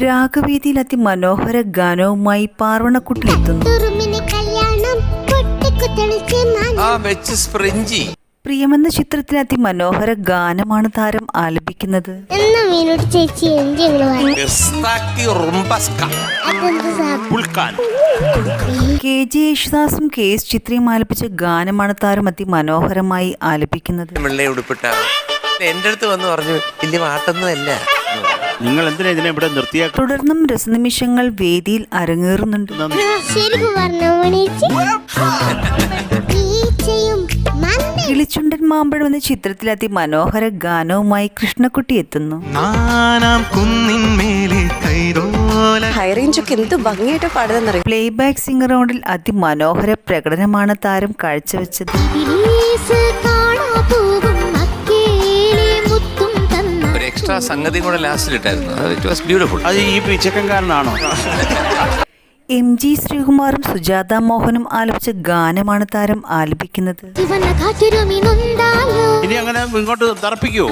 രാഗവേദിയിൽ അതിമനോഹര ഗാനവുമായി പാർവണക്കുട്ടി എത്തുന്നു. പ്രിയമെന്ന ചിത്രത്തിൽ അതിമനോഹര ഗാനമാണ് താരം ആലപിക്കുന്നത്. KJ യേശുദാസും KS ചിത്രയും ആലപിച്ച ഗാനമാണ് താരം അതിമനോഹരമായി ആലപിക്കുന്നത്. എന്റെ അടുത്ത് വന്ന് പറഞ്ഞു വലിയ പാട്ടൊന്നുമല്ല, നിങ്ങൾ എന്തിനാ ഇതിനെ ഇവിടെ നിർത്തിയാ? തുടർന്നും രസനിമിഷങ്ങൾ വേദിയിൽ അരങ്ങേറുന്നുണ്ട്. കിളിച്ചുണ്ടൻ മാമ്പഴം എന്ന ചിത്രത്തിൽ അതിമനോഹര ഗാനവുമായി കൃഷ്ണക്കുട്ടി എത്തുന്നു. പ്ലേബാക്ക് സിംഗർ റൗണ്ടിൽ അതിമനോഹര പ്രകടനമാണ് താരം കാഴ്ചവെച്ചത്. എക്സ്ട്രാ സംഗതി കൂടെ ലാസ്റ്റിൽ ഇട്ടായിരുന്നു. It was beautiful. അത് ഈ പിച്ചക്കാരനാണോ? MG ശ്രീകുമാറും സുജാത മോഹനും ആലപിച്ച ഗാനമാണ് താരം ആലപിക്കുന്നത്. ഇനി അങ്ങനെ ഇങ്ങോട്ട് തറപ്പിക്കുവോ?